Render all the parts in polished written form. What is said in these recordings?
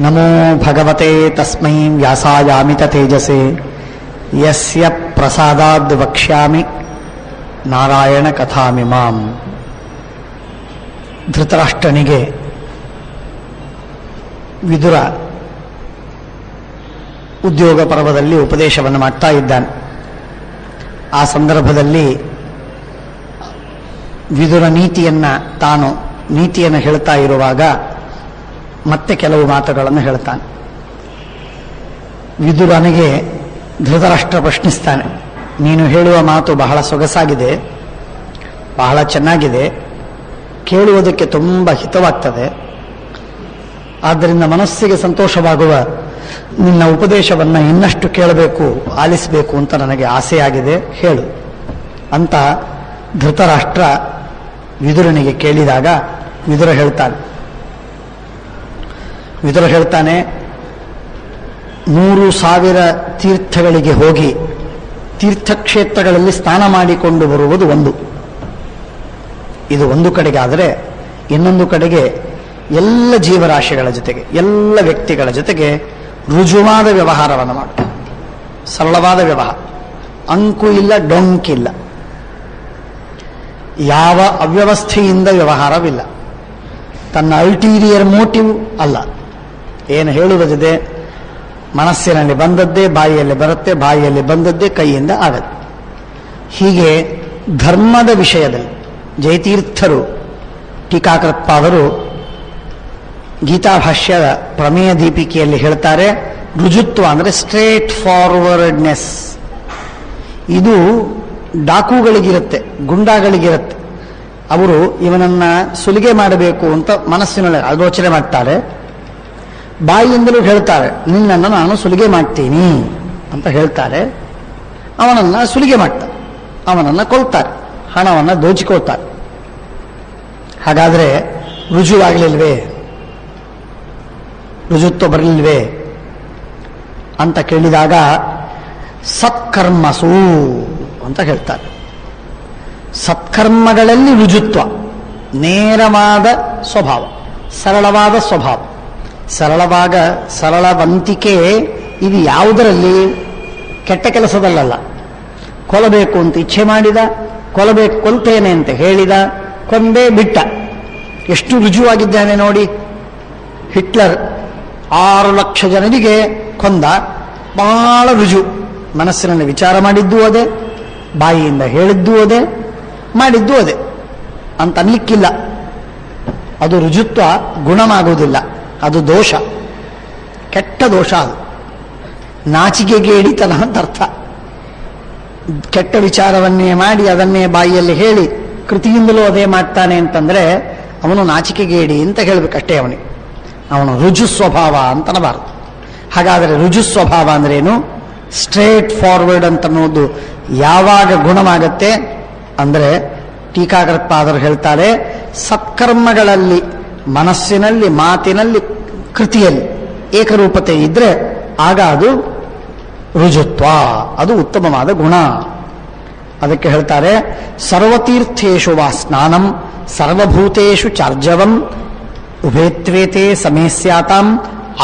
ನಮೋ ಭಗವತೆ ತಸ್ಮೈ ವ್ಯಾಸಾಯಾಮಿತ ತೇಜಸೆ ಯಸ್ಯ ಪ್ರಸಾದಾದ್ ವಕ್ಷ್ಯಾಮಿ ನಾರಾಯಣ ಕಥಾಮಿಮಾಂ. ಧೃತರಾಷ್ಟ್ರನಿಗೆ ವಿದುರ ಉದ್ಯೋಗ ಪರ್ವದಲ್ಲಿ ಉಪದೇಶವನ್ನು ಮಾಡ್ತಾ ಇದ್ದಾನೆ. ಆ ಸಂದರ್ಭದಲ್ಲಿ ವಿದುರ ನೀತಿಯನ್ನು ಹೇಳ್ತಾ ಇರುವಾಗ ಮತ್ತೆ ಕೆಲವು ಮಾತುಗಳನ್ನು ಹೇಳ್ತಾನೆ. ವಿದುರನಿಗೆ ಧೃತರಾಷ್ಟ್ರ ಪ್ರಶ್ನಿಸ್ತಾನೆ, ನೀನು ಹೇಳುವ ಮಾತು ಬಹಳ ಸೊಗಸಾಗಿದೆ, ಬಹಳ ಚೆನ್ನಾಗಿದೆ, ಕೇಳುವುದಕ್ಕೆ ತುಂಬ ಹಿತವಾಗ್ತದೆ. ಆದ್ದರಿಂದ ಮನಸ್ಸಿಗೆ ಸಂತೋಷವಾಗುವ ನಿನ್ನ ಉಪದೇಶವನ್ನು ಇನ್ನಷ್ಟು ಕೇಳಬೇಕು, ಆಲಿಸಬೇಕು ಅಂತ ನನಗೆ ಆಸೆಯಾಗಿದೆ, ಹೇಳು ಅಂತ ಧೃತರಾಷ್ಟ್ರ ವಿದುರನಿಗೆ ಕೇಳಿದಾಗ ವಿದುರ ಹೇಳ್ತಾನೆ 100,000 ತೀರ್ಥಗಳಿಗೆ ಹೋಗಿ ತೀರ್ಥಕ್ಷೇತ್ರಗಳಲ್ಲಿ ಸ್ನಾನ ಮಾಡಿಕೊಂಡು ಬರುವುದು ಇದು ಒಂದು ಕಡೆಗಾದರೆ, ಇನ್ನೊಂದು ಕಡೆಗೆ ಎಲ್ಲ ಜೀವರಾಶಿಗಳ ಜೊತೆಗೆ, ಎಲ್ಲ ವ್ಯಕ್ತಿಗಳ ಜೊತೆಗೆ ರುಜುವಾದ ವ್ಯವಹಾರವನ್ನು ಮಾಡ್ತಾನೆ. ಸರಳವಾದ ವ್ಯವಹಾರ, ಅಂಕು ಇಲ್ಲ, ಡೊಂಕಿಲ್ಲ, ಯಾವ ಅವ್ಯವಸ್ಥೆಯಿಂದ ವ್ಯವಹಾರವಿಲ್ಲ, ತನ್ನ ಅಲ್ಟೀರಿಯರ್ ಮೋಟಿವ್ ಅಲ್ಲ. ಏನು ಹೇಳುವುದಿದೆ ಮನಸ್ಸಿನಲ್ಲಿ ಬಂದದ್ದೇ ಬಾಯಿಯಲ್ಲಿ ಬರುತ್ತೆ, ಬಾಯಿಯಲ್ಲಿ ಬಂದದ್ದೇ ಕೈಯಿಂದ ಆಗತ್ತೆ. ಹೀಗೆ ಧರ್ಮದ ವಿಷಯದಲ್ಲಿ ಜಯತೀರ್ಥರು ಟೀಕಾಕೃತ್ಪಾದರು ಗೀತಾಭಾಷ್ಯದ ಪ್ರಮೇಯ ದೀಪಿಕೆಯಲ್ಲಿ ಹೇಳ್ತಾರೆ, ರುಜುತ್ವ ಅಂದರೆ ಸ್ಟ್ರೇಟ್ ಫಾರ್ವರ್ಡ್ನೆಸ್. ಇದು ಡಾಕುಗಳಿಗಿರುತ್ತೆ, ಗುಂಡಾಗಳಿಗಿರುತ್ತೆ. ಅವರು ಇವನನ್ನ ಸುಲಿಗೆ ಮಾಡಬೇಕು ಅಂತ ಮನಸ್ಸಿನಲ್ಲಿ ಆಲೋಚನೆ ಮಾಡ್ತಾರೆ, ಬಾಯಿಯಿಂದಲೂ ಹೇಳ್ತಾರೆ ನಿನ್ನನ್ನು ನಾನು ಸುಲಿಗೆ ಮಾಡ್ತೀನಿ ಅಂತ ಹೇಳ್ತಾರೆ. ಅವನನ್ನು ಸುಲಿಗೆ ಮಾಡ್ತಾರೆ, ಅವನನ್ನು ಕೊಲ್ತಾರೆ, ಹಣವನ್ನು ದೋಚಿಕೊಳ್ತಾರೆ. ಹಾಗಾದರೆ ರುಜುವಾಗಲಿಲ್ವೇ, ರುಜುತ್ವ ಬರಲಿಲ್ವೇ ಅಂತ ಕೇಳಿದಾಗ ಸತ್ಕರ್ಮಸು ಅಂತ ಹೇಳ್ತಾರೆ. ಸತ್ಕರ್ಮಗಳಲ್ಲಿ ರುಜುತ್ವ, ನೇರವಾದ ಸ್ವಭಾವ, ಸರಳವಾದ ಸ್ವಭಾವ, ಸರಳವಂತಿಕೆ. ಇದು ಯಾವುದರಲ್ಲಿ? ಕೆಟ್ಟ ಕೆಲಸದಲ್ಲ. ಕೊಲ್ಲಬೇಕು ಅಂತ ಇಚ್ಛೆ ಮಾಡಿದ, ಕೊಲ್ತೇನೆ ಅಂತ ಹೇಳಿದ, ಕೊಂದೇ ಬಿಟ್ಟ. ಎಷ್ಟು ರುಜುವಾಗಿದ್ದಾನೆ ನೋಡಿ. ಹಿಟ್ಲರ್ 6 ಲಕ್ಷ ಜನರಿಗೆ ಕೊಂದ, ಬಹಳ ರುಜು. ಮನಸ್ಸಿನಲ್ಲಿ ವಿಚಾರ ಮಾಡಿದ್ದೂ ಅದೇ, ಬಾಯಿಯಿಂದ ಹೇಳಿದ್ದೂ ಅದೇ, ಮಾಡಿದ್ದೂ ಅದೇ ಅಂತ ಅನ್ಲಿಕ್ಕಿಲ್ಲ. ಅದು ರುಜುತ್ವ ಗುಣವಾಗುವುದಿಲ್ಲ, ಅದು ದೋಷ, ಕೆಟ್ಟ ದೋಷ. ಅದು ನಾಚಿಕೆಗೇಡಿತನ ಅಂತ ಅರ್ಥ. ಕೆಟ್ಟ ವಿಚಾರವನ್ನೇ ಮಾಡಿ ಅದನ್ನೇ ಬಾಯಿಯಲ್ಲಿ ಹೇಳಿ ಕೃತಿಯಿಂದಲೂ ಅದೇ ಮಾಡ್ತಾನೆ ಅಂತಂದ್ರೆ ಅವನು ನಾಚಿಕೆಗೇಡಿ ಅಂತ ಹೇಳಬೇಕಷ್ಟೇ. ಅವನು ರುಜು ಸ್ವಭಾವ ಅಂತನಬಾರದು. ಹಾಗಾದರೆ ರುಜು ಸ್ವಭಾವ ಅಂದ್ರೇನು? ಸ್ಟ್ರೇಟ್ ಫಾರ್ವರ್ಡ್ ಅಂತನ್ನೋದು ಯಾವಾಗ ಗುಣವಾಗತ್ತೆ ಅಂದರೆ, ಟೀಕಾಕೃತ್ಪಾದರು ಹೇಳ್ತಾರೆ, ಸತ್ಕರ್ಮಗಳಲ್ಲಿ, ಮನಸ್ಸಿನಲ್ಲಿ, ಮಾತಿನಲ್ಲಿ, ಕೃತಿಯಲ್ಲಿ ಏಕರೂಪತೆ ಇದ್ರೆ ಆಗ ಅದು ರುಜುತ್ವ, ಅದು ಉತ್ತಮವಾದ ಗುಣ. ಅದಕ್ಕೆ ಹೇಳ್ತಾರೆ, ಸರ್ವತೀರ್ಥೇಶು ವಾ ಸ್ನಾನಂ ಸರ್ವಭೂತೇಷು ಚಾರ್ಜವಂ ಉಭೇತ್ವೇತೆ ಸಮೇಸ್ಯಾತಾಂ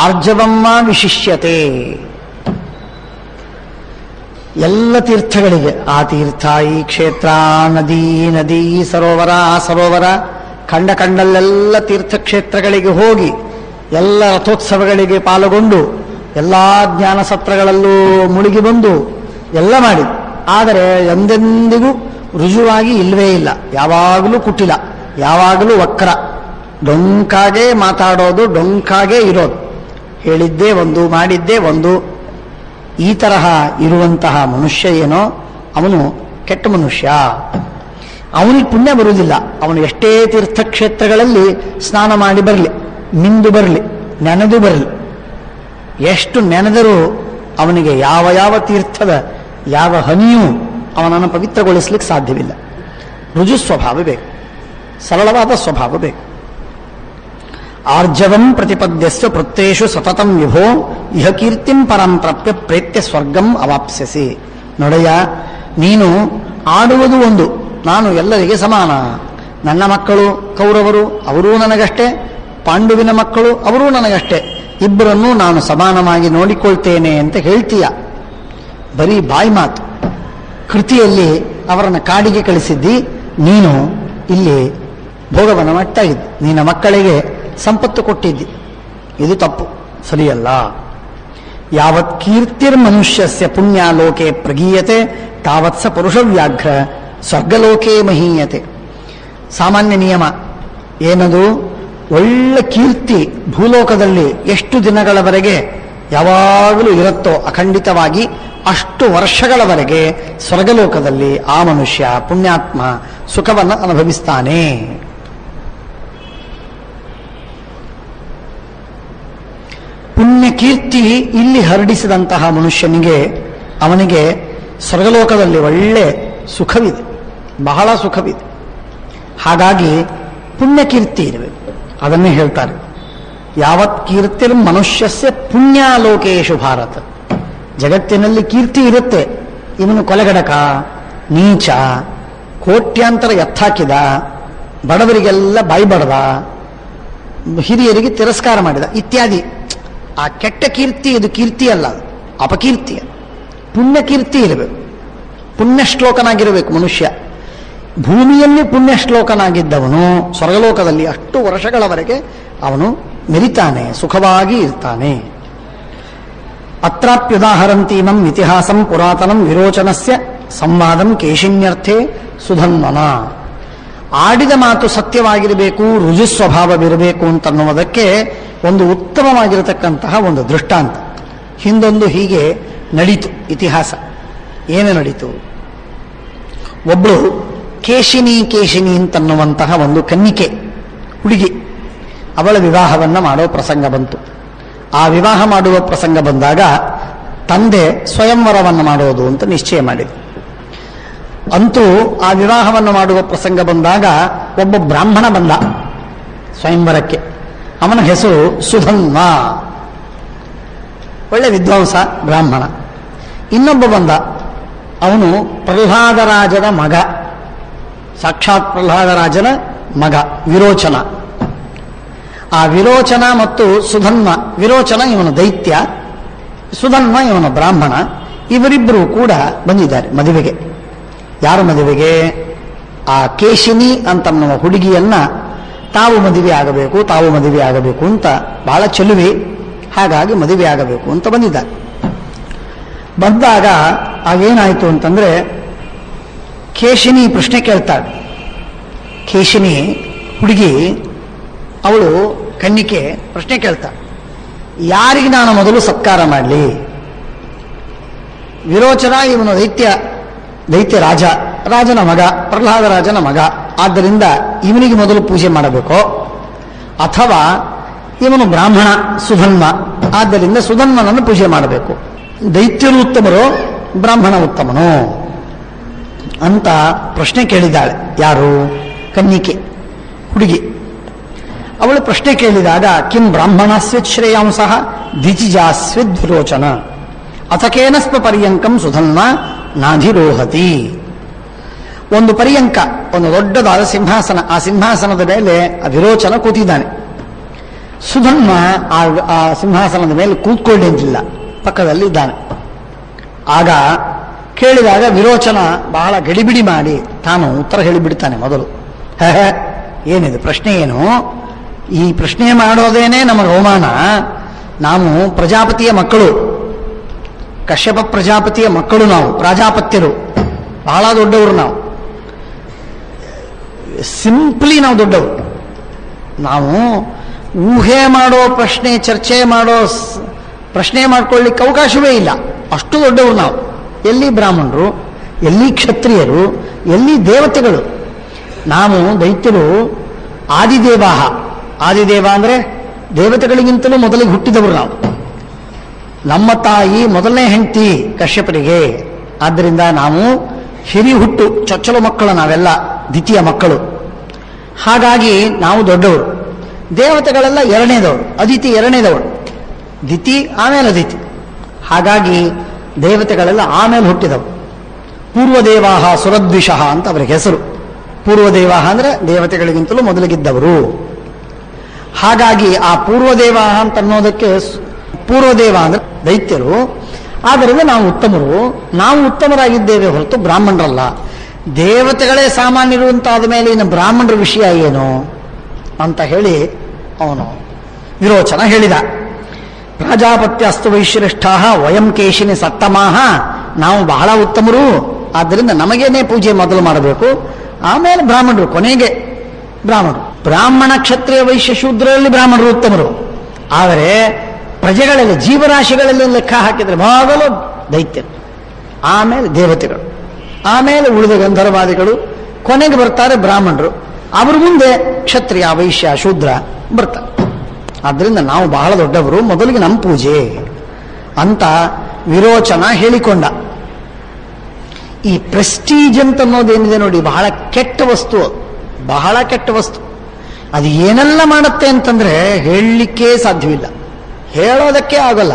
ಆರ್ಜವಂ ವಾ ವಿಶಿಷ್ಯತೆ. ಎಲ್ಲ ತೀರ್ಥಗಳಿಗೆ, ಆ ತೀರ್ಥ, ಈ ಕ್ಷೇತ್ರ, ನದಿ, ಸರೋವರ, ಆ ಸರೋವರ, ಕಂಡಲ್ಲೆಲ್ಲ ತೀರ್ಥಕ್ಷೇತ್ರಗಳಿಗೆ ಹೋಗಿ ಎಲ್ಲ ರಥೋತ್ಸವಗಳಿಗೆ ಪಾಲ್ಗೊಂಡು ಎಲ್ಲ ಜ್ಞಾನ ಸತ್ರಗಳಲ್ಲೂ ಮುಳುಗಿ ಬಂದು ಎಲ್ಲ ಮಾಡಿ, ಆದರೆ ಎಂದೆಂದಿಗೂ ರುಜುವಾಗಿ ಇಲ್ಲವೇ ಇಲ್ಲ. ಯಾವಾಗಲೂ ಕುಟಿಲ, ಯಾವಾಗಲೂ ವಕ್ರ, ಡೊಂಕಾಗೆ ಮಾತಾಡೋದು, ಡೊಂಕಾಗೆ ಇರೋದು, ಹೇಳಿದ್ದೇ ಒಂದು, ಮಾಡಿದ್ದೇ ಒಂದು. ಈ ತರಹ ಇರುವಂತಹ ಮನುಷ್ಯ ಏನೋ ಅವನು ಕೆಟ್ಟ ಮನುಷ್ಯ. ಅವನಿಗೆ ಪುಣ್ಯ ಬರುವುದಿಲ್ಲ. ಅವನು ಎಷ್ಟೇ ತೀರ್ಥಕ್ಷೇತ್ರಗಳಲ್ಲಿ ಸ್ನಾನ ಮಾಡಿ ಬರಲಿ, ಮಿಂದು ಬರಲಿ, ನೆನೆದು ಬರಲಿ, ಎಷ್ಟು ನೆನೆದರೂ ಅವನಿಗೆ ಯಾವ ತೀರ್ಥದ ಯಾವ ಹನಿಯೂ ಅವನನ್ನು ಪವಿತ್ರಗೊಳಿಸ್ಲಿಕ್ಕೆ ಸಾಧ್ಯವಿಲ್ಲ. ರುಜು ಸ್ವಭಾವ ಬೇಕು, ಸರಳವಾದ ಸ್ವಭಾವ ಬೇಕು. ಆರ್ಜವಂ ಪ್ರತಿಪದ್ಯಸ್ವ ಪೃತ್ತೇಷು ಸತತಂ ವಿಭೋ ಇಹ ಕೀರ್ತಿಂ ಪರಂ ಪ್ರಾಪ್ಯ ಪ್ರೇತ್ಯ ಸ್ವರ್ಗಂ ಅವಾಪ್ಸ್ಯಸಿ. ನೋಡಯ್ಯ, ನೀನು ಆಡುವುದು ಒಂದು, ನಾನು ಎಲ್ಲರಿಗೆ ಸಮಾನ. ನನ್ನ ಮಕ್ಕಳು ಕೌರವರು, ಅವರೂ ನನಗಷ್ಟೇ, ಪಾಂಡುವಿನ ಮಕ್ಕಳು ಅವರೂ ನನಗಷ್ಟೇ. ಇಬ್ಬರನ್ನೂ ನಾನು ಸಮಾನವಾಗಿ ನೋಡಿಕೊಳ್ತೇನೆ ಅಂತ ಹೇಳ್ತೀಯ. ಬರೀ ಬಾಯಿ ಮಾತು. ಕೃತಿಯಲ್ಲಿ ಅವರನ್ನು ಕಾಡಿಗೆ ಕಳಿಸಿದ್ದಿ, ನೀನು ಇಲ್ಲಿ ಭೋಗವನ್ನು ಮಾಡ್ತಾ ಇದ್ದಿ, ನಿನ್ನ ಮಕ್ಕಳಿಗೆ ಸಂಪತ್ತು ಕೊಟ್ಟಿದ್ದಿ. ಇದು ತಪ್ಪು, ಸರಿಯಲ್ಲ. ಯಾವತ್ ಕೀರ್ತಿರ್ ಮನುಷ್ಯಸ್ಯ ಪುಣ್ಯಾಲೋಕೆ ಪ್ರಗೀಯತೆ ತಾವತ್ಸ ಪುರುಷ ವ್ಯಾಘ್ರ ಸ್ವರ್ಗಲೋಕೆ ಮಹೀಯತೆ. ಸಾಮಾನ್ಯ ನಿಯಮ ಏನದು? ಒಳ್ಳೆ ಕೀರ್ತಿ ಭೂಲೋಕದಲ್ಲಿ ಎಷ್ಟು ದಿನಗಳವರೆಗೆ ಯಾವಾಗಲೂ ಇರುತ್ತೋ ಅಖಂಡಿತವಾಗಿ ಅಷ್ಟು ವರ್ಷಗಳವರೆಗೆ ಸ್ವರ್ಗಲೋಕದಲ್ಲಿ ಆ ಮನುಷ್ಯ ಪುಣ್ಯಾತ್ಮ ಸುಖವನ್ನು ಅನುಭವಿಸ್ತಾನೆ. ಪುಣ್ಯಕೀರ್ತಿ ಇಲ್ಲಿ ಹರಡಿಸಿದಂತಹ ಮನುಷ್ಯನಿಗೆ ಅವನಿಗೆ ಸ್ವರ್ಗಲೋಕದಲ್ಲಿ ಒಳ್ಳೆ ಸುಖವಿದೆ, ಬಹಳ ಸುಖವಿದೆ. ಹಾಗಾಗಿ ಪುಣ್ಯಕೀರ್ತಿ ಇರಬೇಕು. ಅದನ್ನೇ ಹೇಳ್ತಾರೆ, ಯಾವತ್ ಕೀರ್ತಿರ್ ಮನುಷ್ಯಸ್ಯ ಪುಣ್ಯಾಲೋಕೇಶು ಭಾರತ. ಜಗತ್ತಿನಲ್ಲಿ ಕೀರ್ತಿ ಇರುತ್ತೆ, ಇವನು ಕೊಲೆಗಡಕ, ನೀಚ, ಕೋಟ್ಯಾಂತರ ಎತ್ತಾಕಿದ, ಬಡವರಿಗೆಲ್ಲ ಬಾಯಿ ಬಡದ, ಹಿರಿಯರಿಗೆ ತಿರಸ್ಕಾರ ಮಾಡಿದ ಇತ್ಯಾದಿ. ಆ ಕೆಟ್ಟ ಕೀರ್ತಿ ಇದು ಕೀರ್ತಿ ಅಲ್ಲ, ಅಪಕೀರ್ತಿ. ಪುಣ್ಯಕೀರ್ತಿ ಇರಬೇಕು, ಪುಣ್ಯಶ್ಲೋಕನಾಗಿರಬೇಕು ಮನುಷ್ಯ. ಭೂಮಿಯಲ್ಲಿ ಪುಣ್ಯಶ್ಲೋಕನಾಗಿದ್ದವನು ಸ್ವರ್ಗಲೋಕದಲ್ಲಿ ಅಷ್ಟು ವರ್ಷಗಳವರೆಗೆ ಅವನು ಮೆರಿತಾನೆ, ಸುಖವಾಗಿ ಇರ್ತಾನೆ. ಅತ್ರಾಪ್ಯುದಾಹರಂತೀನಂ ಇತಿಹಾಸಂ ಪುರಾತನಂ ವಿರೋಚನಸ್ಯ ಸಂವಾದಂ ಕೇಶಿನ್ಯರ್ಥೆ ಸುಧನ್ವನ. ಆಡಿದ ಮಾತು ಸತ್ಯವಾಗಿರಬೇಕು, ರುಜು ಸ್ವಭಾವವಿರಬೇಕು ಅಂತನ್ನುವುದಕ್ಕೆ ಒಂದು ಉತ್ತಮವಾಗಿರತಕ್ಕಂತಹ ಒಂದು ದೃಷ್ಟಾಂತ. ಹಿಂದೊಂದು ಹೀಗೆ ನಡೀತು ಇತಿಹಾಸ. ಏನು ನಡೀತು? ಒಬ್ಬಳು ಕೇಶಿನಿ ಅಂತನ್ನುವಂತಹ ಒಂದು ಕನ್ನಿಕೆ ಹುಡುಗಿ, ಅವಳ ವಿವಾಹವನ್ನು ಮಾಡೋ ಪ್ರಸಂಗ ಬಂತು. ಆ ವಿವಾಹ ಮಾಡುವ ಪ್ರಸಂಗ ಬಂದಾಗ ತಂದೆ ಸ್ವಯಂವರವನ್ನು ಮಾಡೋದು ಅಂತ ನಿಶ್ಚಯ ಮಾಡಿದ. ಅಂತೂ ಆ ವಿವಾಹವನ್ನು ಮಾಡುವ ಪ್ರಸಂಗ ಬಂದಾಗ ಒಬ್ಬ ಬ್ರಾಹ್ಮಣ ಬಂದ ಸ್ವಯಂವರಕ್ಕೆ. ಅವನ ಹೆಸರು ಸುಧನ್ವ, ಒಳ್ಳೆ ವಿದ್ವಾಂಸ ಬ್ರಾಹ್ಮಣ. ಇನ್ನೊಬ್ಬ ಬಂದ, ಅವನು ಪ್ರಹ್ಲಾದರಾಜನ ಮಗ, ಸಾಕ್ಷಾತ್ ಪ್ರಹ್ಲಾದರಾಜನ ಮಗ ವಿರೋಚನ. ಆ ವಿರೋಚನ ಮತ್ತು ಸುಧನ್ವ, ವಿರೋಚನ ಇವನು ದೈತ್ಯ, ಸುಧನ್ವ ಇವನು ಬ್ರಾಹ್ಮಣ. ಇವರಿಬ್ಬರು ಕೂಡ ಬಂದಿದ್ದಾರೆ ಮದುವೆಗೆ. ಯಾರ ಮದುವೆಗೆ? ಆ ಕೇಶಿನಿ ಅಂತನ್ನುವ ಹುಡುಗಿಯನ್ನ ತಾವು ಮದುವೆ ಆಗಬೇಕು ಅಂತ ಬಹಳ ಚೆಲುವೆ, ಹಾಗಾಗಿ ಮದುವೆ ಆಗಬೇಕು ಅಂತ ಬಂದಿದ್ದಾರೆ. ಬಂದಾಗ ಆಗೇನಾಯಿತು ಅಂತಂದ್ರೆ, ಕೇಶಿನಿ ಪ್ರಶ್ನೆ ಕೇಳ್ತಾಳೆ. ಕೇಶಿನಿ ಹುಡುಗಿ, ಅವಳು ಕನ್ನಿಕೆ ಪ್ರಶ್ನೆ ಕೇಳ್ತಾಳೆ, ಯಾರಿಗೆ ನಾನು ಮೊದಲು ಸತ್ಕಾರ ಮಾಡಲಿ? ವಿರೋಚನ ಇವನು ದೈತ್ಯ ರಾಜನ ಮಗ, ಪ್ರಹ್ಲಾದರಾಜನ ಮಗ, ಆದ್ದರಿಂದ ಇವನಿಗೆ ಮೊದಲು ಪೂಜೆ ಮಾಡಬೇಕೋ, ಅಥವಾ ಇವನು ಬ್ರಾಹ್ಮಣ ಸುಧನ್ವ, ಆದ್ದರಿಂದ ಸುಧನ್ವನನ್ನು ಪೂಜೆ ಮಾಡಬೇಕು. ದೈತ್ಯರು ಉತ್ತಮರೋ ಬ್ರಾಹ್ಮಣ ಉತ್ತಮನೋ ಅಂತ ಪ್ರಶ್ನೆ ಕೇಳಿದ್ದಾಳೆ. ಯಾರು? ಕನ್ನಿಕೆ ಹುಡುಗಿ. ಅವಳು ಪ್ರಶ್ನೆ ಕೇಳಿದಾಗ, ಕಿಂ ಬ್ರಾಹ್ಮಣಸ್ವಿತ್ ಶ್ರೇಯಾಂಸಃ ದಿಚಿಜಾಸ್ವಿದ್ ವಿರೋಚನ ಅಥಕೇನಸ್ಪ ಪರ್ಯಂಕಂ ಸುಧನ್ವ ನಾಧಿರೋಹತಿ. ಒಂದು ಪರ್ಯಂಕ, ಒಂದು ದೊಡ್ಡದಾದ ಸಿಂಹಾಸನ, ಆ ಸಿಂಹಾಸನದ ಮೇಲೆ ವಿರೋಚನ ಕೂತಿದ್ದಾನೆ. ಸುಧನ್ವ ಆ ಸಿಂಹಾಸನದ ಮೇಲೆ ಕೂತ್ಕೊಳ್ಳಿಲ್ಲ, ಪಕ್ಕದಲ್ಲಿ ಇದ್ದಾನೆ. ಆಗ ಕೇಳಿದಾಗ ವಿರೋಚನ ಬಹಳ ಗಡಿಬಿಡಿ ಮಾಡಿ ತಾನು ಉತ್ತರ ಹೇಳಿಬಿಡ್ತಾನೆ ಮೊದಲು. ಏನಿದೆ ಪ್ರಶ್ನೆ? ಏನು ಈ ಪ್ರಶ್ನೆ ಮಾಡೋದೇನೆ ನಮಗೆ ಅವಮಾನ. ನಾವು ಪ್ರಜಾಪತಿಯ ಮಕ್ಕಳು, ಕಶ್ಯಪ ಪ್ರಜಾಪತಿಯ ಮಕ್ಕಳು, ನಾವು ಪ್ರಾಜಾಪತ್ಯರು, ಬಹಳ ದೊಡ್ಡವರು. ನಾವು ಸಿಂಪ್ಲಿ ನಾವು ದೊಡ್ಡವರು. ನಾವು ಊಹೆ ಮಾಡೋ ಪ್ರಶ್ನೆ, ಚರ್ಚೆ ಮಾಡೋ ಪ್ರಶ್ನೆ ಮಾಡ್ಕೊಳ್ಳಿಕ್ಕೆ ಅವಕಾಶವೇ ಇಲ್ಲ, ಅಷ್ಟು ದೊಡ್ಡವರು ನಾವು. ಎಲ್ಲಿ ಬ್ರಾಹ್ಮಣರು, ಎಲ್ಲಿ ಕ್ಷತ್ರಿಯರು, ಎಲ್ಲಿ ದೇವತೆಗಳು? ನಾವು ದೈತ್ಯರು ಆದಿದೇವಾಹ. ಆದಿದೇವ ಅಂದರೆ ದೇವತೆಗಳಿಗಿಂತಲೂ ಮೊದಲಿಗೆ ಹುಟ್ಟಿದವರು ನಾವು. ನಮ್ಮ ತಾಯಿ ಮೊದಲನೇ ಹೆಂಡತಿ ಕಶ್ಯಪರಿಗೆ. ಆದ್ದರಿಂದ ನಾವು ಹಿರಿ ಹುಟ್ಟು, ಚೊಚ್ಚಲು ಮಕ್ಕಳು ನಾವೆಲ್ಲ, ದ್ವಿತೀಯ ಮಕ್ಕಳು. ಹಾಗಾಗಿ ನಾವು ದೊಡ್ಡವರು. ದೇವತೆಗಳೆಲ್ಲ ಎರಡನೇದವರು, ಅದಿತಿ ಎರಡನೇದವಳು, ದಿತಿ ಆಮೇಲೆ ಅದಿತಿ. ಹಾಗಾಗಿ ದೇವತೆಗಳೆಲ್ಲ ಆಮೇಲೆ ಹುಟ್ಟಿದವು. ಪೂರ್ವದೇವಾಹ ಸುರದ್ವಿಷಃ ಅಂತ ಅವರಿಗೆ ಹೆಸರು. ಪೂರ್ವದೇವಾಹ ಅಂದರೆ ದೇವತೆಗಳಿಗಿಂತಲೂ ಮೊದಲಿಗಿದ್ದವರು. ಹಾಗಾಗಿ ಆ ಪೂರ್ವದೇವ ಅಂತ ಅನ್ನೋದಕ್ಕೆ ಪೂರ್ವದೇವ ಅಂದ್ರೆ ದೈತ್ಯರು. ಆದ್ದರಿಂದ ನಾವು ಉತ್ತಮರು, ನಾವು ಉತ್ತಮರಾಗಿದ್ದೇವೆ ಹೊರತು ಬ್ರಾಹ್ಮಣರಲ್ಲ. ದೇವತೆಗಳೇ ಸಾಮಾನ್ಯರು ಅಂತಾದ ಮೇಲೆ ಇನ್ನು ಬ್ರಾಹ್ಮಣರ ವಿಷಯ ಏನು ಅಂತ ಹೇಳಿ ಅವನು ವಿರೋಚನ ಹೇಳಿದ. ಪ್ರಾಜಾಪತ್ಯಸ್ತು ವೈಶ್ರೇಷ್ಠಾ ವಯಂ ಕೇಶಿನಿ ಸತ್ತಮಾಹ, ನಾವು ಬಹಳ ಉತ್ತಮರು, ಆದ್ದರಿಂದ ನಮಗೇನೆ ಪೂಜೆ ಮೊದಲು ಮಾಡಬೇಕು, ಆಮೇಲೆ ಬ್ರಾಹ್ಮಣರು, ಕೊನೆಗೆ ಬ್ರಾಹ್ಮಣರು. ಬ್ರಾಹ್ಮಣ ಕ್ಷತ್ರಿಯ ವೈಶ್ಯ ಶೂದ್ರರಲ್ಲಿ ಬ್ರಾಹ್ಮಣರು ಉತ್ತಮರು. ಆದರೆ ಪ್ರಜೆಗಳಲ್ಲಿ ಜೀವರಾಶಿಗಳಲ್ಲಿ ಲೆಕ್ಕ ಹಾಕಿದರೆ ಮೊದಲು ದೈತ್ಯರು, ಆಮೇಲೆ ದೇವತೆಗಳು, ಆಮೇಲೆ ಉಳಿದ ಗಂಧರ್ವಾದಿಗಳು, ಕೊನೆಗೆ ಬರ್ತಾರೆ ಬ್ರಾಹ್ಮಣರು, ಅವ್ರ ಮುಂದೆ ಕ್ಷತ್ರಿಯ ವೈಶ್ಯ ಶೂದ್ರ ಬರ್ತಾರೆ. ಆದ್ದರಿಂದ ನಾವು ಬಹಳ ದೊಡ್ಡವರು, ಮೊದಲಿಗೆ ನಮ್ಮ ಪೂಜೆ ಅಂತ ವಿರೋಚನ ಹೇಳಿಕೊಂಡ. ಈ ಪ್ರೆಸ್ಟೀಜ್ ಅಂತ ಅನ್ನೋದೇನಿದೆ ನೋಡಿ, ಬಹಳ ಕೆಟ್ಟ ವಸ್ತು, ಬಹಳ ಕೆಟ್ಟ ವಸ್ತು. ಅದು ಏನೆಲ್ಲ ಮಾಡುತ್ತೆ ಅಂತಂದ್ರೆ ಹೇಳಲಿಕ್ಕೆ ಸಾಧ್ಯವಿಲ್ಲ, ಹೇಳೋದಕ್ಕೆ ಆಗಲ್ಲ,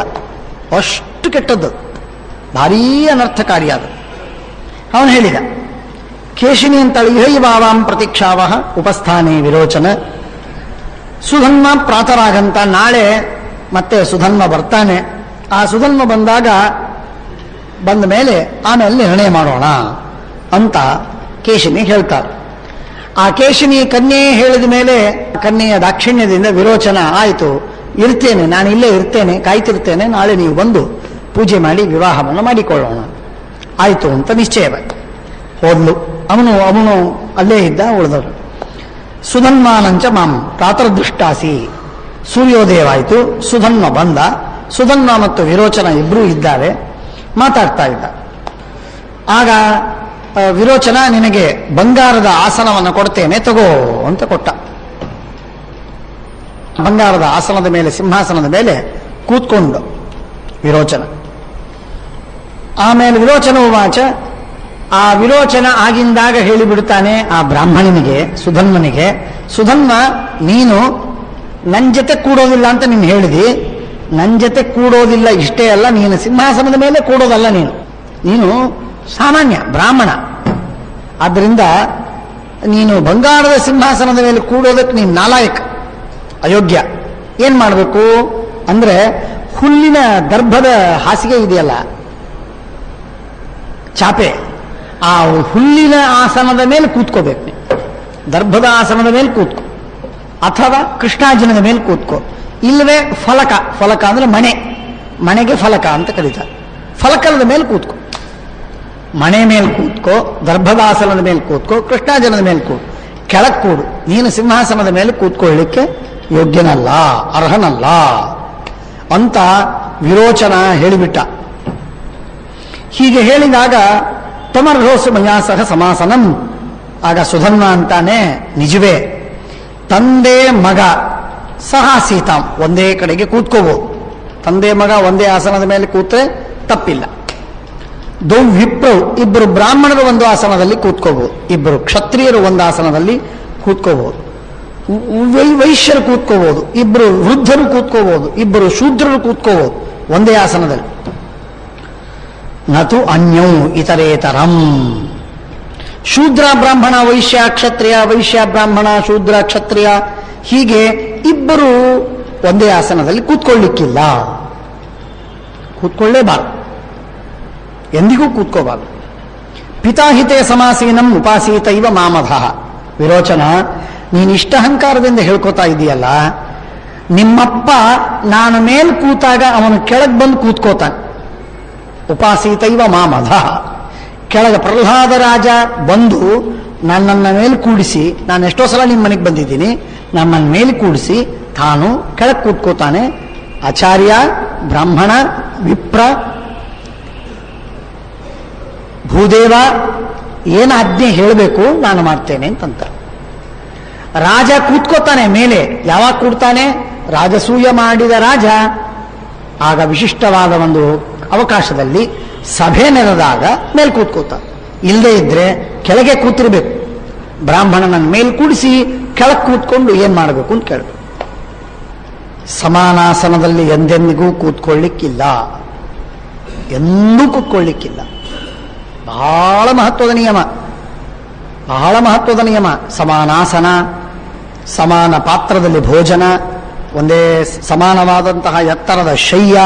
ಅಷ್ಟು ಕೆಟ್ಟದ್ದು, ಭಾರೀ ಅನರ್ಥಕಾರಿಯಾದ. ಅವನು ಹೇಳಿದ, ಕೇಶಿನಿ ಅಂತಳಿ ಹೈ ಭಾವಾಂ ಪ್ರತೀಕ್ಷಾವಹ ಉಪಸ್ಥಾನೇ ವಿರೋಚನ. ಸುಧನ್ವ ಪ್ರಾತರಾಗಂತ, ನಾಳೆ ಮತ್ತೆ ಸುಧನ್ವ ಬರ್ತಾನೆ, ಆ ಸುಧನ್ವ ಬಂದ ಮೇಲೆ ಆಮೇಲೆ ನಿರ್ಣಯ ಮಾಡೋಣ ಅಂತ ಕೇಶಿನಿ ಹೇಳ್ತಾರೆ. ಆ ಕೇಶಿನಿ ಕನ್ಯೆ ಹೇಳಿದ ಮೇಲೆ ಕನ್ಯೆಯ ದಾಕ್ಷಿಣ್ಯದಿಂದ ವಿರೋಚನ, ಆಯಿತು ಇರ್ತೇನೆ, ನಾನು ಇಲ್ಲೇ ಇರ್ತೇನೆ, ಕಾಯ್ತಿರ್ತೇನೆ, ನಾಳೆ ನೀವು ಬಂದು ಪೂಜೆ ಮಾಡಿ ವಿವಾಹವನ್ನು ಮಾಡಿಕೊಳ್ಳೋಣ, ಆಯಿತು ಅಂತ ನಿಶ್ಚಯವಾಯಿತು. ಹೋದ್ಲು. ಅವನು ಅಲ್ಲೇ ಇದ್ದ, ಉಳಿದವರು. ಸುಧನ್ವಾನಂಚ ಮಾಂ ಪ್ರಾತರ್ದೃಷ್ಟಾಸಿ, ಸೂರ್ಯೋದಯವಾಯಿತು, ಸುಧನ್ವ ಬಂದ. ಸುಧನ್ವ ಮತ್ತು ವಿರೋಚನ ಇಬ್ಬರೂ ಇದ್ದಾರೆ, ಮಾತಾಡ್ತಾ ಇದ್ದ. ಆಗ ವಿರೋಚನ, ನಿನಗೆ ಬಂಗಾರದ ಆಸನವನ್ನು ಕೊಡ್ತೇನೆ ತಗೋ ಅಂತ ಕೊಟ್ಟ. ಬಂಗಾರದ ಆಸನದ ಮೇಲೆ, ಸಿಂಹಾಸನದ ಮೇಲೆ ಕೂತ್ಕೊಂಡು ವಿರೋಚನ. ಆಮೇಲೆ ವಿರೋಚನ ಉವಾಚ, ಆ ವಿರೋಚನ ಆಗಿಂದಾಗ ಹೇಳಿಬಿಡ್ತಾನೆ ಆ ಬ್ರಾಹ್ಮಣನಿಗೆ, ಸುಧನ್ವನಿಗೆ, ಸುಧನ್ವ ನೀನು ನನ್ನ ಜೊತೆ ಕೂಡೋದಿಲ್ಲ ಅಂತ ನೀನು ಹೇಳಿದಿ, ನನ್ನ ಜೊತೆ ಕೂಡೋದಿಲ್ಲ ಇಷ್ಟೇ ಅಲ್ಲ, ನೀನು ಸಿಂಹಾಸನದ ಮೇಲೆ ಕೂಡೋದಲ್ಲ, ನೀನು ಸಾಮಾನ್ಯ ಬ್ರಾಹ್ಮಣ, ಆದ್ದರಿಂದ ನೀನು ಬಂಗಾರದ ಸಿಂಹಾಸನದ ಮೇಲೆ ಕೂಡೋದಕ್ಕೆ ನೀನು ನಾಲಾಯಕ, ಅಯೋಗ್ಯ. ಏನ್ ಮಾಡಬೇಕು ಅಂದ್ರೆ, ಹುಲ್ಲಿನ ದರ್ಭದ ಹಾಸಿಗೆ ಇದೆಯಲ್ಲ, ಚಾಪೆ, ಆ ಹುಲ್ಲಿನ ಆಸನದ ಮೇಲೆ ಕೂತ್ಕೋಬೇಕು ನೀನು, ದರ್ಭದ ಆಸನದ ಮೇಲೆ ಕೂತ್ಕೋ, ಅಥವಾ ಕೃಷ್ಣಾರ್ಜುನದ ಮೇಲೆ ಕೂತ್ಕೋ, ಇಲ್ಲವೇ ಫಲಕ ಅಂದ್ರೆ ಮನೆಗೆ ಫಲಕ ಅಂತ ಕರೀತಾರೆ, ಫಲಕದ ಮೇಲೆ ಕೂತ್ಕೋ, ಮನೆ ಮೇಲೆ ಕೂತ್ಕೋ, ದರ್ಭದಾಸನದ ಮೇಲೆ ಕೂತ್ಕೋ, ಕೃಷ್ಣಾರ್ಜುನದ ಮೇಲೆ ಕೆಳಗೆ ಕೂಡು, ನೀನು ಸಿಂಹಾಸನದ ಮೇಲೆ ಕೂತ್ಕೊಳ್ಳಿಕ್ಕೆ ಯೋಗ್ಯನಲ್ಲ, ಅರ್ಹನಲ್ಲ ಅಂತ ವಿರೋಚನ ಹೇಳಿಬಿಟ್ಟ. ಹೀಗೆ ಹೇಳಿದಾಗ ತಮರ್ಹೋಸು ಮಯಾ ಸಹ ಸಮಾಸನಂ. ಆಗ ಸುಧನ್ವ ಅಂತಾನೆ, ನಿಜವೇ ತಂದೆ ಮಗ ಸಹ ಸೀತಾಂ ಒಂದೇ ಕಡೆಗೆ ಕೂತ್ಕೋಬಹುದು, ತಂದೆ ಮಗ ಒಂದೇ ಆಸನದ ಮೇಲೆ ಕೂತ್ರೆ ತಪ್ಪಿಲ್ಲ. ವಿಪ್ರವು ಇಬ್ಬರು ಬ್ರಾಹ್ಮಣರು ಒಂದು ಆಸನದಲ್ಲಿ ಕೂತ್ಕೋಬಹುದು, ಇಬ್ಬರು ಕ್ಷತ್ರಿಯರು ಒಂದು ಆಸನದಲ್ಲಿ ಕೂತ್ಕೋಬಹುದು, ವೈಶ್ಯರು ಕೂತ್ಕೋಬಹುದು, ಇಬ್ಬರು ವೃದ್ಧರು ಕೂತ್ಕೋಬಹುದು, ಇಬ್ಬರು ಶೂದ್ರರು ಕೂತ್ಕೋಬಹುದು ಒಂದೇ ಆಸನದಲ್ಲಿ. ನತು ಅನ್ಯೌ ಇತರೇತರಂ. ಶೂದ್ರ ಬ್ರಾಹ್ಮಣ ವೈಶ್ಯ ಕ್ಷತ್ರಿಯ, ವೈಶ್ಯ ಬ್ರಾಹ್ಮಣ ಶೂದ್ರ ಕ್ಷತ್ರಿಯ, ಹೀಗೆ ಇಬ್ಬರು ಒಂದೇ ಆಸನದಲ್ಲಿ ಕೂತ್ಕೊಳ್ಳಿಕ್ಕಿಲ್ಲ, ಕೂತ್ಕೊಳ್ಳೇಬಾರದು, ಎಂದಿಗೂ ಕೂತ್ಕೋಬಾರದು. ಪಿತಾಹಿತೆ ಸಮಾಸೀನಂ ಉಪಾಸೀತೈವ ಮಾಮಧ. ವಿರೋಚನ, ನೀನಿಷ್ಟ ಅಹಂಕಾರದಿಂದ ಹೇಳ್ಕೋತಾ ಇದೆಯಲ್ಲ, ನಿಮ್ಮಪ್ಪ ನಾನು ಮೇಲ್ ಕೂತಾಗ ಅವನು ಕೆಳಗೆ ಬಂದು ಕೂತ್ಕೋತಾನೆ. ಉಪಾಸೀತೈವ ಮಾಮಧ, ಕೆಳಗೆ ಪ್ರಹ್ಲಾದ ರಾಜ ಬಂದು ನನ್ನನ್ನ ಮೇಲೆ ಕೂಡಿಸಿ, ನಾನು ಎಷ್ಟೋ ಸಲ ನಿಮ್ಮ ಮನೆಗೆ ಬಂದಿದ್ದೀನಿ, ನಮ್ಮನ್ನ ಮೇಲೆ ಕೂಡಿಸಿ ತಾನು ಕೆಳಗೆ ಕೂತ್ಕೋತಾನೆ. ಆಚಾರ್ಯ, ಬ್ರಾಹ್ಮಣ, ವಿಪ್ರ, ಭೂದೇವ ಏನು ಆಜ್ಞೆ ಹೇಳಬೇಕು ನಾನು ಮಾಡ್ತೇನೆ ಅಂತಂತ. ರಾಜ ಕೂತ್ಕೋತಾನೆ ಮೇಲೆ. ಯಾವಾಗ ಕೂಡ್ತಾನೆ? ರಾಜಸೂಯ ಮಾಡಿದ ರಾಜ ಆಗ ವಿಶಿಷ್ಟವಾದ ಒಂದು ಅವಕಾಶದಲ್ಲಿ ಸಭೆ ನೆರೆದಾಗ ಮೇಲೆ ಕೂತ್ಕೋತಾನೆ. ಇಲ್ಲದೆ ಇದ್ರೆ ಕೆಳಗೆ ಕೂತಿರ್ಬೇಕು. ಬ್ರಾಹ್ಮಣನನ್ನು ಮೇಲ್ ಕೂಡಿಸಿ ಕೆಳಗೆ ಕೂತ್ಕೊಂಡು ಏನ್ ಮಾಡಬೇಕು ಅಂತ ಕೇಳಬೇಕು. ಸಮಾನಾಸನದಲ್ಲಿ ಎಂದೆಂದಿಗೂ ಕೂತ್ಕೊಳ್ಳಿಕ್ಕಿಲ್ಲ, ಎಂದೂ ಕೂತ್ಕೊಳ್ಳಿಕ್ಕಿಲ್ಲ. ಬಹಳ ಮಹತ್ವದ ನಿಯಮ, ಬಹಳ ಮಹತ್ವದ ನಿಯಮ. ಸಮಾನಾಸನ, ಸಮಾನ ಪಾತ್ರದಲ್ಲಿ ಭೋಜನ, ಒಂದೇ ಸಮಾನವಾದಂತಹ ಎತ್ತರದ ಶಯ್ಯ.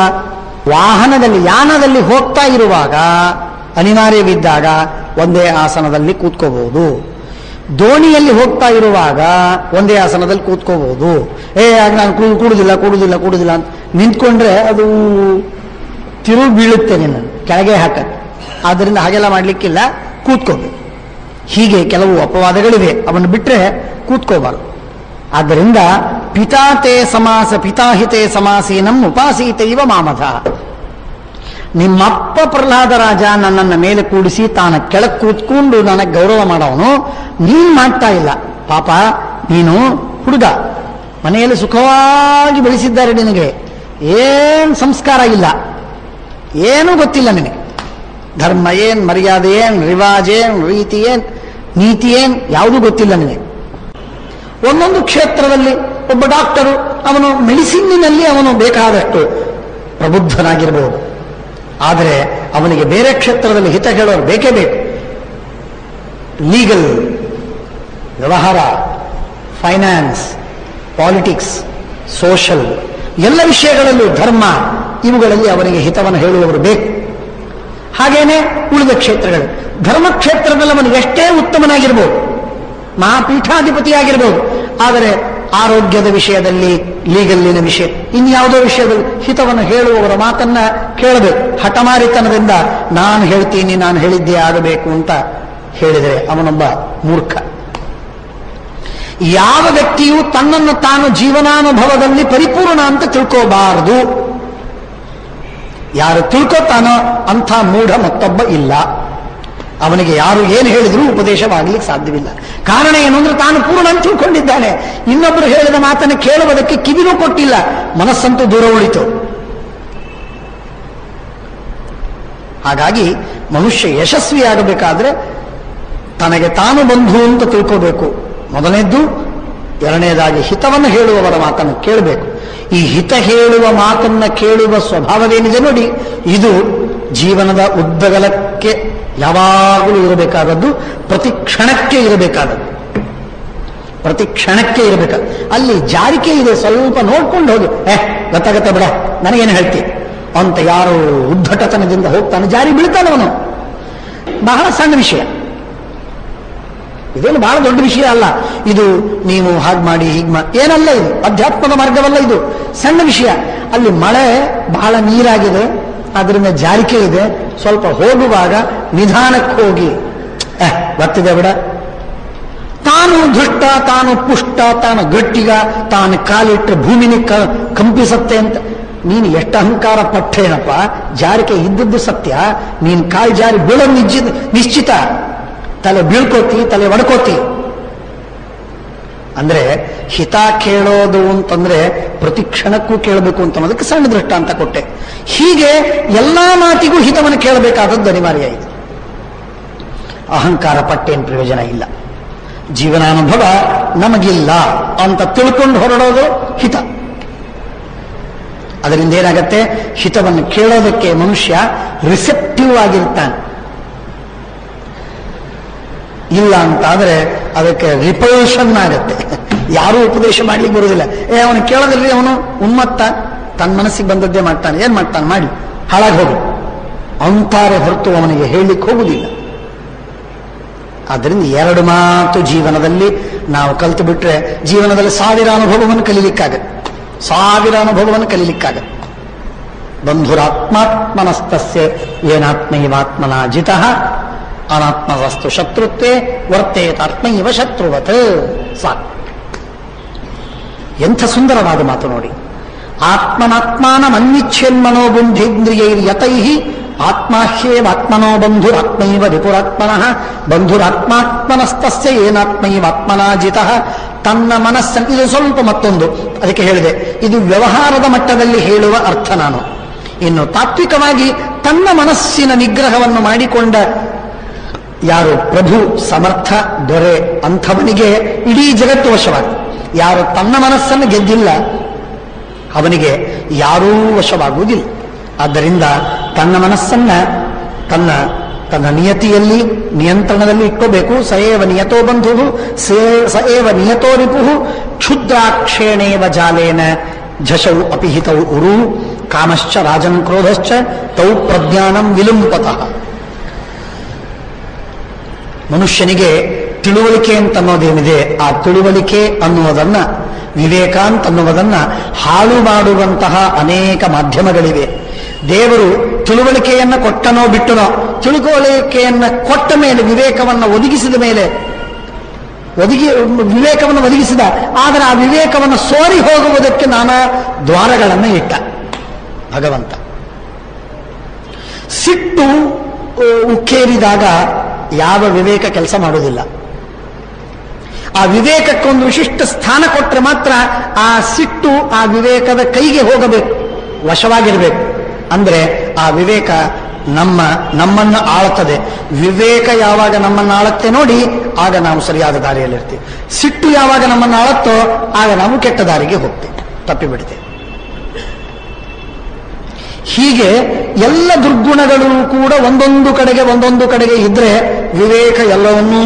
ವಾಹನದಲ್ಲಿ ಯಾನದಲ್ಲಿ ಹೋಗ್ತಾ ಇರುವಾಗ ಅನಿವಾರ್ಯವಿದ್ದಾಗ ಒಂದೇ ಆಸನದಲ್ಲಿ ಕೂತ್ಕೋಬಹುದು. ದೋಣಿಯಲ್ಲಿ ಹೋಗ್ತಾ ಇರುವಾಗ ಒಂದೇ ಆಸನದಲ್ಲಿ ಕೂತ್ಕೋಬಹುದು. ಆಗ ನಾನು ಕೂಡುದಿಲ್ಲ ಅಂತ ನಿಂತ್ಕೊಂಡ್ರೆ ಅದು ತಿರುಗಿ ಬೀಳುತ್ತೆ, ನಿನ್ನ ಕೆಳಗೆ ಹಾಕತ್ತೆ. ಆದ್ದರಿಂದ ಹಾಗೆಲ್ಲ ಮಾಡ್ಲಿಕ್ಕಿಲ್ಲ, ಕೂತ್ಕೋಬೇಕು. ಹೀಗೆ ಕೆಲವು ಅಪವಾದಗಳಿವೆ, ಅವನ್ನು ಬಿಟ್ಟರೆ ಕೂತ್ಕೋಬಾರದು. ಆದ್ದರಿಂದ ಪಿತಾತೆ ಸಮಾಸ ಪಿತಾಹಿತೆ ಸಮಾಸೀನಂ ಉಪಾಸೀತೈವ ಮಾಮಧ. ನಿಮ್ಮಪ್ಪ ಪ್ರಹ್ಲಾದ ರಾಜ ನನ್ನನ್ನು ಮೇಲೆ ಕೂಡಿಸಿ ತಾನ ಕೆಳಗೆ ಕೂತ್ಕೊಂಡು ನನಗೆ ಗೌರವ ಮಾಡೋವನು, ನೀನ್ ಮಾಡ್ತಾ ಇಲ್ಲ. ಪಾಪ ನೀನು ಹುಡುಗ, ಮನೆಯಲ್ಲಿ ಸುಖವಾಗಿ ಬೆಳೆಸಿದ್ದಾರೆ, ನಿನಗೆ ಏನ್ ಸಂಸ್ಕಾರ ಇಲ್ಲ, ಏನೂ ಗೊತ್ತಿಲ್ಲ ನಿನಗೆ. ಧರ್ಮ ಏನ್, ಮರ್ಯಾದೆ ಏನ್, ರಿವಾಜ್ ಏನ್, ರೀತಿ ಏನ್, ನೀತಿ ಏನ್, ಯಾವುದೂ ಗೊತ್ತಿಲ್ಲ ನಿನಗೆ. ಒಂದೊಂದು ಕ್ಷೇತ್ರದಲ್ಲಿ ಒಬ್ಬ ಡಾಕ್ಟರು, ಅವನು ಮೆಡಿಸಿನ್ನಿನಲ್ಲಿ ಅವನು ಬೇಕಾದಷ್ಟು ಪ್ರಬುದ್ಧನಾಗಿರಬಹುದು, ಆದರೆ ಅವನಿಗೆ ಬೇರೆ ಕ್ಷೇತ್ರದಲ್ಲಿ ಹಿತ ಹೇಳೋರು ಬೇಕೇ ಬೇಕು. ಲೀಗಲ್ ವ್ಯವಹಾರ, ಫೈನಾನ್ಸ್, ಪಾಲಿಟಿಕ್ಸ್, ಸೋಷಲ್, ಎಲ್ಲ ವಿಷಯಗಳಲ್ಲೂ ಧರ್ಮ, ಇವುಗಳಲ್ಲಿ ಅವನಿಗೆ ಹಿತವನ್ನು ಹೇಳುವವರು ಬೇಕು. ಹಾಗೇನೆ ಉಳಿದ ಕ್ಷೇತ್ರಗಳು, ಧರ್ಮಕ್ಷೇತ್ರದಲ್ಲಿ ಅವನು ಎಷ್ಟೇ ಉತ್ತಮನಾಗಿರ್ಬೋದು, ಮಹಾಪೀಠಾಧಿಪತಿಯಾಗಿರ್ಬೋದು, ಆದರೆ ಆರೋಗ್ಯದ ವಿಷಯದಲ್ಲಿ, ಲೀಗಲ್ಲಿನ ವಿಷಯ, ಇನ್ಯಾವುದೋ ವಿಷಯದಲ್ಲಿ ಹಿತವನ್ನು ಹೇಳುವವರ ಮಾತನ್ನ ಕೇಳಬೇಕು. ಹಠಮಾರಿತನದಿಂದ ನಾನು ಹೇಳ್ತೀನಿ, ನಾನು ಹೇಳಿದ್ದೇ ಆಗಬೇಕು ಅಂತ ಹೇಳಿದರೆ ಅವನೊಬ್ಬ ಮೂರ್ಖ. ಯಾವ ವ್ಯಕ್ತಿಯು ತನ್ನನ್ನು ತಾನು ಜೀವನಾನುಭವದಲ್ಲಿ ಪರಿಪೂರ್ಣ ಅಂತ ತಿಳ್ಕೋಬಾರದು. ಯಾರು ತಿಳ್ಕೋತಾನೋ ಅಂಥ ಮೂಢ ಮತ್ತೊಬ್ಬ ಇಲ್ಲ. ಅವನಿಗೆ ಯಾರು ಏನು ಹೇಳಿದರೂ ಉಪದೇಶವಾಗಲಿಕ್ಕೆ ಸಾಧ್ಯವಿಲ್ಲ. ಕಾರಣ ಏನು ಅಂದ್ರೆ ತಾನು ಪೂರ್ಣ ಅಂತ ತಿಳ್ಕೊಂಡಿದ್ದಾನೆ. ಇನ್ನೊಬ್ಬರು ಹೇಳಿದ ಮಾತನ್ನು ಕೇಳುವುದಕ್ಕೆ ಕಿವಿನೂ ಕೊಟ್ಟಿಲ್ಲ, ಮನಸ್ಸಂತೂ ದೂರ ಉಳಿತು. ಹಾಗಾಗಿ ಮನುಷ್ಯ ಯಶಸ್ವಿಯಾಗಬೇಕಾದ್ರೆ ತನಗೆ ತಾನು ಬಂಧು ಅಂತ ತಿಳ್ಕೋಬೇಕು, ಮೊದಲನೇದ್ದು. ಎರಡನೇದಾಗಿ ಹಿತವನ್ನು ಹೇಳುವವರ ಮಾತನ್ನು ಕೇಳಬೇಕು. ಈ ಹಿತ ಹೇಳುವ ಮಾತನ್ನ ಕೇಳುವ ಸ್ವಭಾವವೇನಿದೆ ನೋಡಿ, ಇದು ಜೀವನದ ಉದ್ದಗಲಕ್ಕೆ ಯಾವಾಗಲೂ ಇರಬೇಕಾದದ್ದು, ಪ್ರತಿ ಕ್ಷಣಕ್ಕೆ ಇರಬೇಕಾದದ್ದು, ಪ್ರತಿ ಕ್ಷಣಕ್ಕೆ ಇರಬೇಕಾದ. ಅಲ್ಲಿ ಜಾರಿಕೆ ಇದೆ, ಸ್ವಲ್ಪ ನೋಡ್ಕೊಂಡು ಹೋಗಿ, ಗೊತ್ತಾಗತ್ತೆ ಬಿಡ, ನನಗೇನು ಹೇಳ್ತೀನಿ ಅಂತ ಯಾರು ಉದ್ಧಟತನದಿಂದ ಹೋಗ್ತಾನೆ, ಜಾರಿ ಬೀಳ್ತಾನವನು. ಬಹಳ ಸಣ್ಣ ವಿಷಯ, ಇದೇನು ಬಹಳ ದೊಡ್ಡ ವಿಷಯ ಅಲ್ಲ ಇದು. ನೀವು ಹಾಗೆ ಮಾಡಿ ಹೀಗೆ ಮಾಡಿ ಏನಲ್ಲ, ಇದು ಅಧ್ಯಾತ್ಮದ ಮಾರ್ಗವಲ್ಲ, ಇದು ಸಣ್ಣ ವಿಷಯ. ಅಲ್ಲಿ ಮಳೆ ಬಹಳ ನೀರಾಗಿದೆ, ಅದರಿಂದ ಜಾರಿಕೆ ಇದೆ, ಸ್ವಲ್ಪ ಹೋಗುವಾಗ ನಿಧಾನಕ್ಕೆ ಹೋಗಿ, ಬರ್ತಿದೆ ಬಿಡ. ತಾನು ದುಷ್ಟ, ತಾನು ಪುಷ್ಟ, ತಾನು ಗಟ್ಟಿಗ, ತಾನು ಕಾಲಿಟ್ಟರೆ ಭೂಮಿನಿ ಕಂಪಿಸತ್ತೆ ಅಂತ ನೀನು ಎಷ್ಟು ಅಹಂಕಾರ ಪಟ್ಟೇನಪ್ಪ. ಜಾರಿಕೆ ಇದ್ದದ್ದು ಸತ್ಯ, ನೀನು ಕಾಲು ಜಾರಿ ಬೀಳೋ ನಿಶ್ಚಿತ, ತಲೆ ಬೀಳ್ಕೋತಿ, ತಲೆ ಒಡ್ಕೋತಿ. ಅಂದ್ರೆ ಹಿತ ಕೇಳೋದು ಅಂತಂದ್ರೆ ಪ್ರತಿ ಕ್ಷಣಕ್ಕೂ ಕೇಳಬೇಕು ಅಂತ ಅನ್ನೋದಕ್ಕೆ ಸಣ್ಣ ದೃಷ್ಟಾಂತ ಕೊಟ್ಟೆ. ಹೀಗೆ ಎಲ್ಲಾ ಮಾತಿಗೂ ಹಿತವನ್ನು ಕೇಳಬೇಕಾದದ್ದು ಅನಿವಾರ್ಯ ಇದೆ. ಅಹಂಕಾರ ಪಟ್ಟೇನು ಪ್ರಯೋಜನ ಇಲ್ಲ, ಜೀವನಾನುಭವ ನಮಗಿಲ್ಲ ಅಂತ ತಿಳ್ಕೊಂಡು ಹೊರಡೋದು ಹಿತ. ಅದರಿಂದ ಏನಾಗತ್ತೆ, ಹಿತವನ್ನು ಕೇಳೋದಕ್ಕೆ ಮನುಷ್ಯ ರಿಸೆಪ್ಟಿವ್ ಆಗಿರ್ತಾನೆ. ಇಲ್ಲ ಅಂತಾದ್ರೆ ಅದಕ್ಕೆ ರಿಪಲ್ಷನ್ ಆಗತ್ತೆ, ಯಾರೂ ಉಪದೇಶ ಮಾಡ್ಲಿಕ್ಕೆ ಬರುವುದಿಲ್ಲ. ಅವನು ಕೇಳೋದಿಲ್ಲ, ಅವನು ಉನ್ಮತ್ತ, ತನ್ನ ಮನಸ್ಸಿಗೆ ಬಂದದ್ದೇ ಮಾಡ್ತಾನೆ, ಏನ್ ಮಾಡ್ತಾನೆ ಮಾಡಿ ಹಾಳಾಗಿ ಹೋಗು ಅಂತಾರೆ ಹೊರತು ಅವನಿಗೆ ಹೇಳಲಿಕ್ಕೆ ಹೋಗುವುದಿಲ್ಲ. ಆದ್ದರಿಂದ ಎರಡು ಮಾತು ಜೀವನದಲ್ಲಿ ನಾವು ಕಲಿತು ಬಿಟ್ರೆ ಜೀವನದಲ್ಲಿ ಸಾವಿರ ಅನುಭವವನ್ನು ಕಲೀಲಿಕ್ಕಾಗತ್ತೆ, ಸಾವಿರ ಅನುಭವವನ್ನು ಕಲೀಲಿಕ್ಕಾಗತ್ತೆ. ಬಂಧುರಾತ್ಮಾತ್ಮನಸ್ತಸ್ಯ ಏನಾತ್ಮೈವಾತ್ಮನಾ ಜಿತಃ ಅನಾತ್ಮವಸ್ತು ಶತ್ರುತ್ವೇ ವರ್ತೇತಾತ್ಮೈವ ಶತ್ರುವತ್. ಸಾಕು. ಎಂಥ ಸುಂದರವಾದ ಮಾತು ನೋಡಿ. ಆತ್ಮನಾತ್ಮಾನಮನ್ವಿಚ್ಛೇನ್ಮನೋಬುಂಧೇಂದ್ರಿಯೈರ್ಯತೈಃ ಆತ್ಮಾಹ್ಯೇವಾತ್ಮನೋ ಬಂಧುರಾತ್ಮೈವ ರಿಪುರಾತ್ಮನಃ ಬಂಧುರಾತ್ಮಾತ್ಮನಸ್ತಸ್ಯ ಏನಾತ್ಮೈವಾತ್ಮನಾ ಜಿತಃ. ತನ್ನ ಮನಸ್ಸನ್ನು, ಇದು ಸ್ವಲ್ಪ ಮತ್ತೊಂದು ಅದಕ್ಕೆ ಹೇಳಿದೆ, ಇದು ವ್ಯವಹಾರದ ಮಟ್ಟದಲ್ಲಿ ಹೇಳುವ ಅರ್ಥ ನಾನು. ಇನ್ನು ತಾತ್ವಿಕವಾಗಿ ತನ್ನ ಮನಸ್ಸಿನ ನಿಗ್ರಹವನ್ನು ಮಾಡಿಕೊಂಡ ಯಾರು ಪ್ರಭು, ಸಮರ್ಥ, ದೊರೆ, ಅಂಥವನಿಗೆ ಇಡೀ ಜಗತ್ತು ವಶವಾಗ್ತದೆ. ಯಾರು ತನ್ನ ಮನಸ್ಸನ್ನು ಗೆದ್ದಿಲ್ಲ ಅವನಿಗೆ ಯಾರೂ ವಶವಾಗುವುದಿಲ್ಲ. ಆದ್ದರಿಂದ ತನ್ನ ಮನಸ್ಸನ್ನ ತನ್ನ ನಿಯತಿಯಲ್ಲಿ, ನಿಯಂತ್ರಣದಲ್ಲಿ ಇಟ್ಕೋಬೇಕು. ಸಏವ ನಿಯತೋ ಬಂಧು ಸಏವ ನಿಯತೋ ರಿಪು ಕ್ಷುದ್ರಾಕ್ಷೇಣೇವ ಜಾಲೇನ ಝಶೌ ಅಪಿಹಿತೌ ಉರು ಕಾಮಶ್ಚ ರಾಜನ್ ಕ್ರೋಧಶ್ಚ ತೌ ಪ್ರಜ್ಞಾನಂ ವಿಲುಂಪತಃ. ಮನುಷ್ಯನಿಗೆ ತಿಳುವಳಿಕೆ ಅಂತನ್ನೋದೇನಿದೆ, ಆ ತಿಳುವಳಿಕೆ ಅನ್ನುವುದನ್ನ, ವಿವೇಕ ಅಂತನ್ನುವುದನ್ನ ಹಾಳು ಮಾಡುವಂತಹ ಅನೇಕ ಮಾಧ್ಯಮಗಳಿವೆ. ದೇವರು ತಿಳುವಳಿಕೆಯನ್ನ ಕೊಟ್ಟನೋ ಬಿಟ್ಟನೋ, ತಿಳುವಳಿಕೆಯನ್ನ ಕೊಟ್ಟ ಮೇಲೆ, ವಿವೇಕವನ್ನು ಒದಗಿಸಿದ ಮೇಲೆ, ವಿವೇಕವನ್ನು ಒದಗಿಸಿದ, ಆದರೆ ಆ ವಿವೇಕವನ್ನು ಸೋರಿ ಹೋಗುವುದಕ್ಕೆ ನಾನಾ ದ್ವಾರಗಳನ್ನು ಇಟ್ಟ ಭಗವಂತ. ಸಿಟ್ಟು ಉಕ್ಕೇರಿದಾಗ ಯಾವ ವಿವೇಕ ಕೆಲಸ ಮಾಡುವುದಿಲ್ಲ. ಆ ವಿವೇಕಕ್ಕೊಂದು ವಿಶಿಷ್ಟ ಸ್ಥಾನ ಕೊಟ್ಟರೆ ಮಾತ್ರ ಆ ಸಿಟ್ಟು ಆ ವಿವೇಕದ ಕೈಗೆ ಹೋಗಬೇಕು, ವಶವಾಗಿರಬೇಕು. ಅಂದ್ರೆ ಆ ವಿವೇಕ ನಮ್ಮನ್ನು ಆಳುತ್ತದೆ. ವಿವೇಕ ಯಾವಾಗ ನಮ್ಮನ್ನು ಆಳುತ್ತೆ ನೋಡಿ, ಆಗ ನಾವು ಸರಿಯಾದ ದಾರಿಯಲ್ಲಿರ್ತೀವಿ. ಸಿಟ್ಟು ಯಾವಾಗ ನಮ್ಮನ್ನು ಆಳುತ್ತೋ ಆಗ ನಾವು ಕೆಟ್ಟ ದಾರಿಗೆ ಹೋಗ್ತೇವೆ, ತಪ್ಪಿಬಿಡ್ತೇವೆ. ಹೀಗೆ ಎಲ್ಲ ದುರ್ಗುಣಗಳು ಕೂಡ ಒಂದೊಂದು ಕಡೆಗೆ ಇದ್ರೆ ವಿವೇಕ ಎಲ್ಲವನ್ನೂ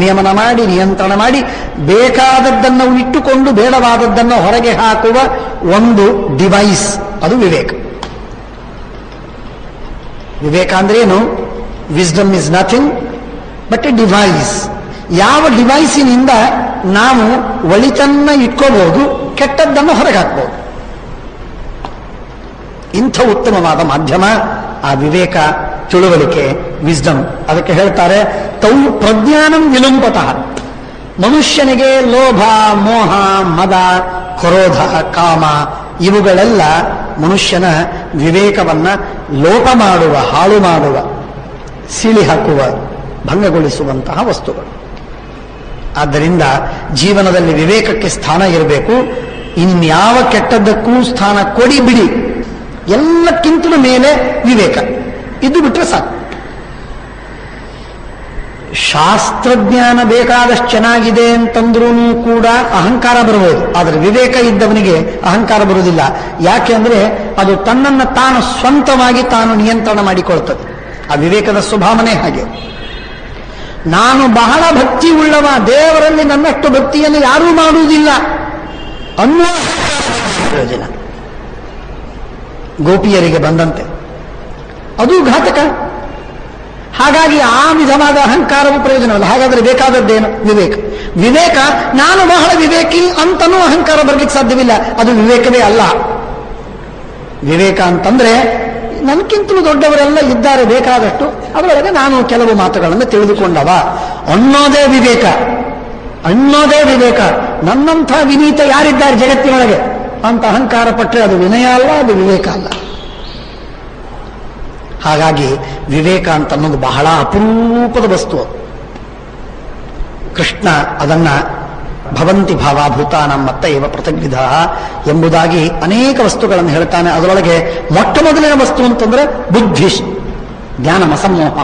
ನಿಯಮನ ಮಾಡಿ, ನಿಯಂತ್ರಣ ಮಾಡಿ, ಬೇಕಾದದ್ದನ್ನು ಇಟ್ಟುಕೊಂಡು ಬೇಡವಾದದ್ದನ್ನು ಹೊರಗೆ ಹಾಕುವ ಒಂದು ಡಿವೈಸ್, ಅದು ವಿವೇಕ. ವಿವೇಕ ಅಂದ್ರೆ ಏನು? Wisdom is nothing but A device. ಯಾವ ಡಿವೈಸಿನಿಂದ ನಾವು ಒಳಿತನ್ನ ಇಟ್ಕೋಬಹುದು, ಕೆಟ್ಟದ್ದನ್ನು ಹೊರಗೆ ಹಾಕಬಹುದು. ಇಂಥ ಉತ್ತಮವಾದ ಮಾಧ್ಯಮ ಆ ವಿವೇಕ, ತಿಳುವಳಿಕೆ, ವಿಸ್ಡಮ್. ಅದಕ್ಕೆ ಹೇಳ್ತಾರೆ ತೌ ಪ್ರಜ್ಞಾನಂ ವಿಲುಂಪತಃ. ಮನುಷ್ಯನಿಗೆ ಲೋಭ, ಮೋಹ, ಮದ, ಕ್ರೋಧ, ಕಾಮ ಇವುಗಳೆಲ್ಲ ಮನುಷ್ಯನ ವಿವೇಕವನ್ನ ಲೋಪ ಮಾಡುವ, ಹಾಳು ಮಾಡುವ, ಸಿಳಿ ಹಾಕುವ, ಭಂಗಗೊಳಿಸುವಂತಹ ವಸ್ತುಗಳು. ಆದ್ದರಿಂದ ಜೀವನದಲ್ಲಿ ವಿವೇಕಕ್ಕೆ ಸ್ಥಾನ ಇರಬೇಕು. ಇನ್ಯಾವ ಕೆಟ್ಟದ್ದಕ್ಕೂ ಸ್ಥಾನ ಕೊಡಿ ಬಿಡಿ, ಎಲ್ಲಕ್ಕಿಂತಲೂ ಮೇಲೆ ವಿವೇಕ ಇದು ಬಿಟ್ಟರೆ ಸಾಕು. ಶಾಸ್ತ್ರಜ್ಞಾನ ಬೇಕಾದಷ್ಟು ಚೆನ್ನಾಗಿದೆ ಅಂತಂದ್ರೂ ಕೂಡ ಅಹಂಕಾರ ಬರಬಹುದು, ಆದರೆ ವಿವೇಕ ಇದ್ದವನಿಗೆ ಅಹಂಕಾರ ಬರುವುದಿಲ್ಲ. ಯಾಕೆ ಅಂದ್ರೆ ಅದು ತನ್ನನ್ನು ತಾನು ಸ್ವಂತವಾಗಿ ತಾನು ನಿಯಂತ್ರಣ ಮಾಡಿಕೊಳ್ತದೆ. ಆ ವಿವೇಕದ ಸ್ವಭಾವನೆ ಹಾಗೆ. ನಾನು ಬಹಳ ಭಕ್ತಿ ಉಳ್ಳವ, ದೇವರಲ್ಲಿ ನನ್ನಷ್ಟು ಭಕ್ತಿಯನ್ನು ಯಾರೂ ಮಾಡುವುದಿಲ್ಲ ಅನ್ನುವ ಪ್ರಯೋಜನ ಗೋಪಿಯರಿಗೆ ಬಂದಂತೆ, ಅದು ಘಾತಕ. ಹಾಗಾಗಿ ಆ ವಿಧವಾದ ಅಹಂಕಾರವು ಪ್ರಯೋಜನವಲ್ಲ. ಹಾಗಾದ್ರೆ ಬೇಕಾದದ್ದೇನು? ವಿವೇಕ. ವಿವೇಕ ನಾನು ಬಹಳ ವಿವೇಕಿ ಅಂತನೂ ಅಹಂಕಾರ ಬರಲಿಕ್ಕೆ ಸಾಧ್ಯವಿಲ್ಲ, ಅದು ವಿವೇಕವೇ ಅಲ್ಲ. ವಿವೇಕ ಅಂತಂದ್ರೆ ನನಗಿಂತಲೂ ದೊಡ್ಡವರೆಲ್ಲ ಇದ್ದಾರೆ ಬೇಕಾದಷ್ಟು, ಅದರೊಳಗೆ ನಾನು ಕೆಲವು ಮಾತುಗಳನ್ನು ತಿಳಿದುಕೊಂಡವ ಅನ್ನೋದೇ ವಿವೇಕ. ಅನ್ನೋದೇ ವಿವೇಕ. ನನ್ನಂಥ ವಿನೀತ ಯಾರಿದ್ದಾರೆ ಜಗತ್ತಿನೊಳಗೆ ಅಂತ ಅಹಂಕಾರ ಪಟ್ಟರೆ ಅದು ವಿನಯ ಅಲ್ಲ, ಅದು ವಿವೇಕ ಅಲ್ಲ. ಹಾಗಾಗಿ ವಿವೇಕ ಅಂತ ಅನ್ನೋದು ಬಹಳ ಅಪರೂಪದ ವಸ್ತು. ಕೃಷ್ಣ ಅದನ್ನ ಭವಂತಿ ಭಾವಾಭೂತಾನಾಂ ಮತ್ತ ಏವ ಪೃಥಗ್ವಿಧ ಎಂಬುದಾಗಿ ಅನೇಕ ವಸ್ತುಗಳನ್ನು ಹೇಳ್ತಾನೆ. ಅದರೊಳಗೆ ಮೊಟ್ಟ ಮೊದಲನೇ ವಸ್ತು ಅಂತಂದ್ರೆ ಬುದ್ಧಿ, ಜ್ಞಾನ ಮಸಮೋಹ.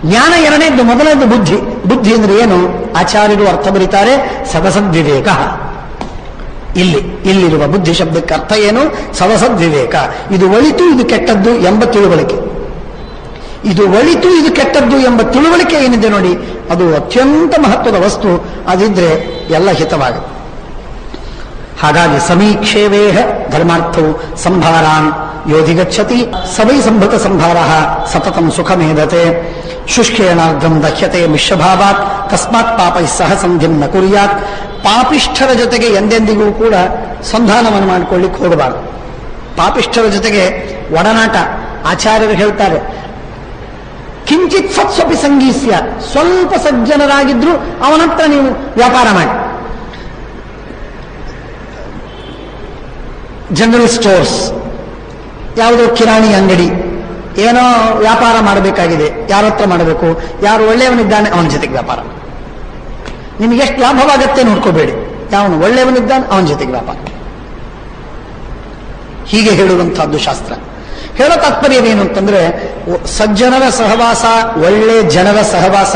ಜ್ಞಾನ ಎರಡನೇದ್ದು, ಮೊದಲನೇದು ಬುದ್ಧಿ. ಬುದ್ಧಿ ಅಂದ್ರೆ ಏನು? ಆಚಾರ್ಯರು ಅರ್ಥ ಬರೀತಾರೆ ಸದಸದ್ವಿವೇಕ. ಇಲ್ಲಿರುವ ಬುದ್ಧಿ ಶಬ್ದಕ್ಕೆ ಅರ್ಥ ಏನು? ಸದಸದ್ವಿವೇಕ. ಇದು ಒಳಿತು, ಇದು ಕೆಟ್ಟದ್ದು ಎಂಬ ತಿಳುವಳಿಕೆ. ಇದು ಒಳಿತು, ಇದು ಕೆಟ್ಟದ್ದು ಎಂಬ ತಿಳುವಳಿಕೆ ಏನಿದೆ ನೋಡಿ, ಅದು ಅತ್ಯಂತ ಮಹತ್ವದ ವಸ್ತು. ಅದಿದ್ರೆ ಎಲ್ಲ ಹಿತವಾಗುತ್ತೆ. ಹಾಗಾಗಿ ಸಮೀಕ್ಷೇವೇಹ ಧರ್ಮಾರ್ಥವು ಸಂಭಾರಾನ್ ಯೋಧಿಗಚ್ಚತಿ ಸವೈ ಸಂಭೃತ ಸಂಭಾರ ಸತತಂ ಸುಖಮೇಧತೆ ಶುಷ್ಕೇಣಾರ್ಧಂ ದಹ್ಯತೆ ಮಿಶ್ರಭಾವಾತ್ ತಸ್ಮಾತ್ ಪಾಪೈ ಸಹ ಸಂಧಿಂ ನ ಕುರ್ಯಾತ್. ಪಾಪಿಷ್ಠರ ಜೊತೆಗೆ ಎಂದೆಂದಿಗೂ ಕೂಡ ಸಂಧಾನವನ್ನು ಮಾಡಿಕೊಳ್ಳಿಕ್ಕೆ ಹೋಗಬಾರದು. ಪಾಪಿಷ್ಠರ ಜೊತೆಗೆ ಒಡನಾಟ. ಆಚಾರ್ಯರು ಹೇಳ್ತಾರೆ, ಕಿಂಚಿತ್ ಸತ್ಸ್ವಪಿ ಸಂಗೀಸ್ಯ, ಸ್ವಲ್ಪ ಸಜ್ಜನರಾಗಿದ್ರು ಅವನ ಹತ್ರ ನೀವು ವ್ಯಾಪಾರ ಮಾಡಿ. ಜನರಲ್ ಸ್ಟೋರ್ಸ್, ಯಾವುದೋ ಕಿರಾಣಿ ಅಂಗಡಿ, ಏನೋ ವ್ಯಾಪಾರ ಮಾಡಬೇಕಾಗಿದೆ, ಯಾರ ಹತ್ರ ಮಾಡಬೇಕು, ಯಾರು ಒಳ್ಳೆಯವನಿದ್ದಾನೆ ಅವನ ಜೊತೆಗೆ ವ್ಯಾಪಾರ. ನಿಮಗೆ ಎಷ್ಟು ಲಾಭವಾಗತ್ತೆ ನೋಡ್ಕೋಬೇಡಿ, ಯಾವನು ಒಳ್ಳೆಯವನಿದ್ದಾನೆ ಅವನ ಜೊತೆಗೆ ವ್ಯಾಪಾರ. ಹೀಗೆ ಹೇಳುವಂತಹದ್ದು ಶಾಸ್ತ್ರ. ಹೇಳೋ ತಾತ್ಪರ್ಯವೇನು ಅಂತಂದ್ರೆ, ಸಜ್ಜನರ ಸಹವಾಸ, ಒಳ್ಳೆ ಜನರ ಸಹವಾಸ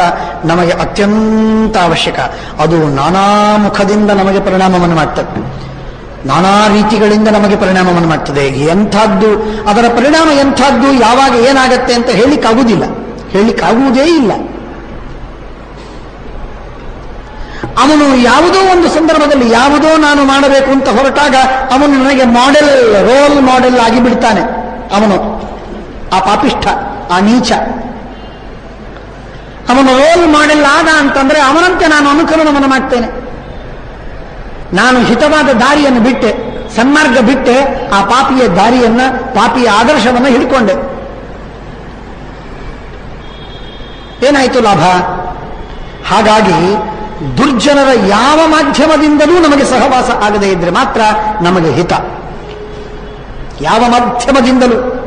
ನಮಗೆ ಅತ್ಯಂತ ಅವಶ್ಯಕ. ಅದು ನಾನಾ ಮುಖದಿಂದ ನಮಗೆ ಪರಿಣಾಮವನ್ನು ಮಾಡ್ತದೆ, ನಾನಾ ರೀತಿಗಳಿಂದ ನಮಗೆ ಪರಿಣಾಮವನ್ನು ಮಾಡ್ತದೆ. ಎಂಥದ್ದು ಅದರ ಪರಿಣಾಮ ಎಂಥದ್ದು, ಯಾವಾಗ ಏನಾಗತ್ತೆ ಅಂತ ಹೇಳಿಕ್ಕಾಗುವುದಿಲ್ಲ, ಹೇಳಿಕ್ಕಾಗುವುದೇ ಇಲ್ಲ. ಅವನು ಯಾವುದೋ ಒಂದು ಸಂದರ್ಭದಲ್ಲಿ ಯಾವುದೋ ನಾನು ಮಾಡಬೇಕು ಅಂತ ಹೊರಟಾಗ ಅವನು ನನಗೆ ರೋಲ್ ಮಾಡೆಲ್ ಆಗಿ ಬಿಡ್ತಾನೆ. ಅವನು ಆ ಪಾಪಿಷ್ಠ, ಆ ನೀಚ, ಅವನು ರೋಲ್ ಮಾಡೆಲ್ ಆದ ಅಂತಂದ್ರೆ ಅವನಂತೆ ನಾನು ಅನುಕರಣವನ್ನು ಮಾಡ್ತೇನೆ. ನಾನು ಹಿತವಾದ ದಾರಿಯನ್ನು ಬಿಟ್ಟೆ, ಸನ್ಮಾರ್ಗ ಬಿಟ್ಟೆ, ಆ ಪಾಪಿಯ ದಾರಿಯನ್ನ, ಪಾಪಿಯ ಆದರ್ಶವನ್ನು ಹಿಡ್ಕೊಂಡೆ. ಏನಾಯಿತು ಲಾಭ? ಹಾಗಾಗಿ ದುರ್ಜನರ ಯಾವ ಮಾಧ್ಯಮದಿಂದಲೂ ನಮಗೆ ಸಹವಾಸ ಆಗದೇ ಇದ್ರೆ ಮಾತ್ರ ನಮಗೆ ಹಿತ. ಯಾವ ಮಾಧ್ಯಮದಿಂದಲೂ